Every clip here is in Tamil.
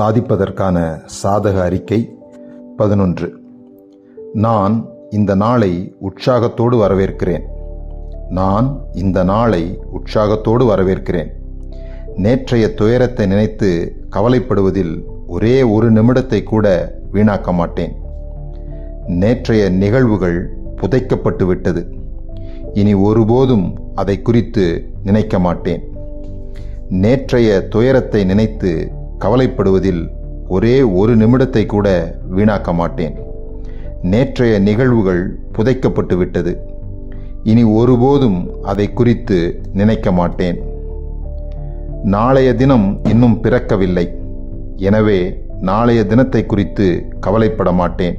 சாதிப்பதற்கான சாதக அறிக்கை 11. நான் இந்த நாளை உற்சாகத்தோடு வரவேற்கிறேன். நான் இந்த நாளை உற்சாகத்தோடு வரவேற்கிறேன். நேற்றைய துயரத்தை நினைத்து கவலைப்படுவதில் ஒரே ஒரு நிமிடத்தை கூட வீணாக்க மாட்டேன். நேற்றைய நிகழ்வுகள் புதைக்கப்பட்டு விட்டது. இனி ஒருபோதும் அதை குறித்து நினைக்க மாட்டேன். நேற்றைய துயரத்தை நினைத்து கவலைப்படுவதில் ஒரே ஒரு நிமிடத்தை கூட வீணாக்க மாட்டேன். நேற்றைய நிகழ்வுகள் புதைக்கப்பட்டு விட்டது. இனி ஒருபோதும் அதை குறித்து நினைக்க மாட்டேன். நாளைய தினம் இன்னும் பிறக்கவில்லை. எனவே நாளைய தினத்தை குறித்து கவலைப்பட மாட்டேன்.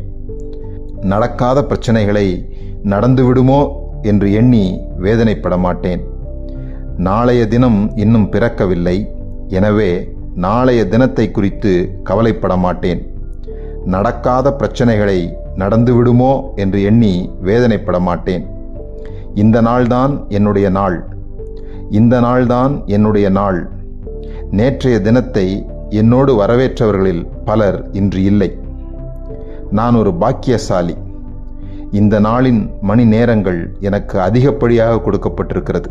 நடக்காத பிரச்சனைகளை நடந்துவிடுமோ என்று எண்ணி வேதனைப்பட மாட்டேன். நாளைய தினம் இன்னும் பிறக்கவில்லை. எனவே நாளைய தினத்தை குறித்து கவலைப்பட மாட்டேன். நடக்காத பிரச்சனைகளை நடந்துவிடுமோ என்று எண்ணி வேதனைப்பட மாட்டேன். இந்த நாள்தான் என்னுடைய நாள். இந்த நாள்தான் என்னுடைய நாள். நேற்றைய தினத்தை என்னோடு வரவேற்றவர்களில் பலர் இன்று இல்லை. நான் ஒரு பாக்கியசாலி. இந்த நாளின் மணி நேரங்கள் எனக்கு அதிகப்படியாக கொடுக்கப்பட்டிருக்கிறது.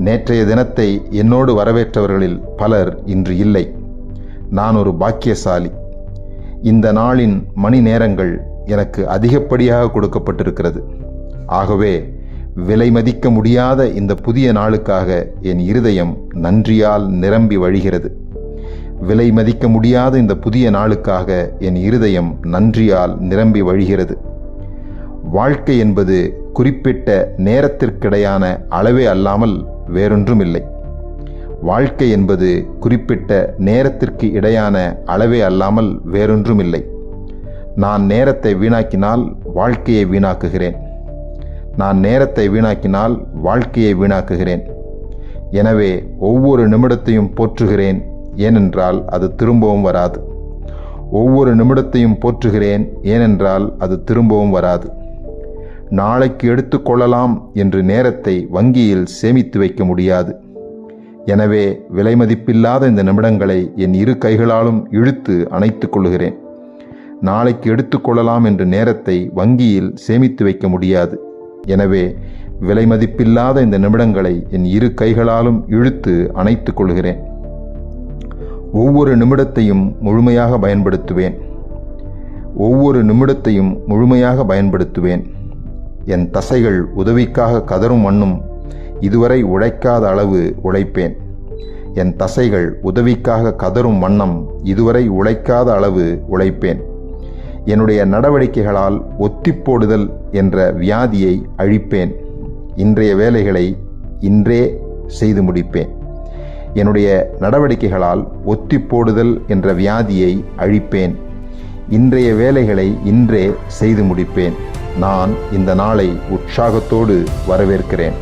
நேற்றைய தினத்தை என்னோடு வரவேற்றவர்களில் பலர் இன்று இல்லை. நான் ஒரு பாக்கியசாலி. இந்த நாளின் மணி நேரங்கள் எனக்கு அதிகப்படியாக கொடுக்கப்பட்டிருக்கிறது. ஆகவே விலை மதிக்க முடியாத இந்த புதிய நாளுக்காக என் இருதயம் நன்றியால் நிரம்பி வழிகிறது. விலை மதிக்க முடியாத இந்த புதிய நாளுக்காக என் இருதயம் நன்றியால் நிரம்பி வழிகிறது. வாழ்க்கை என்பது குறிப்பிட்ட நேரத்திற்கிடையான அளவே அல்லாமல் வேறொன்றும் இல்லை. வாழ்க்கை என்பது குறிப்பிட்ட நேரத்திற்கு இடையான அளவே அல்லாமல் வேறொன்றும் இல்லை. நான் நேரத்தை வீணாக்கினால் வாழ்க்கையை வீணாக்குகிறேன். நான் நேரத்தை வீணாக்கினால் வாழ்க்கையை வீணாக்குகிறேன். எனவே ஒவ்வொரு நிமிடத்தையும் போற்றுகிறேன். ஏனென்றால் அது திரும்பவும் வராது. ஒவ்வொரு நிமிடத்தையும் போற்றுகிறேன். ஏனென்றால் அது திரும்பவும் வராது. நாளைக்கு எடுத்துக்கொள்ளலாம் என்று நேரத்தை வங்கியில் சேமித்து வைக்க முடியாது. எனவே விலை மதிப்பில்லாத இந்த நிமிடங்களை என் இரு கைகளாலும் இழுத்து அணைத்துக் கொள்கிறேன். நாளைக்கு எடுத்துக்கொள்ளலாம் என்று நேரத்தை வங்கியில் சேமித்து வைக்க முடியாது. எனவே விலை மதிப்பில்லாத இந்த நிமிடங்களை என் இரு கைகளாலும் இழுத்து அணைத்துக் கொள்கிறேன். ஒவ்வொரு நிமிடத்தையும் முழுமையாக பயன்படுத்துவேன். ஒவ்வொரு நிமிடத்தையும் முழுமையாக பயன்படுத்துவேன். என் தசைகள் உதவிக்காக கதறும் வண்ணம் இதுவரை உழைக்காத அளவு உழைப்பேன். என் தசைகள் உதவிக்காக கதறும் வண்ணம் இதுவரை உழைக்காத அளவு உழைப்பேன். என்னுடைய நடவடிக்கைகளால் ஒத்திப்போடுதல் என்ற வியாதியை அழிப்பேன். இன்றைய வேலைகளை இன்றே செய்து முடிப்பேன். என்னுடைய நடவடிக்கைகளால் ஒத்திப்போடுதல் என்ற வியாதியை அழிப்பேன். இன்றைய வேலைகளை இன்றே செய்து முடிப்பேன். நான் இந்த நாளை உற்சாகத்தோடு வரவேற்கிறேன்.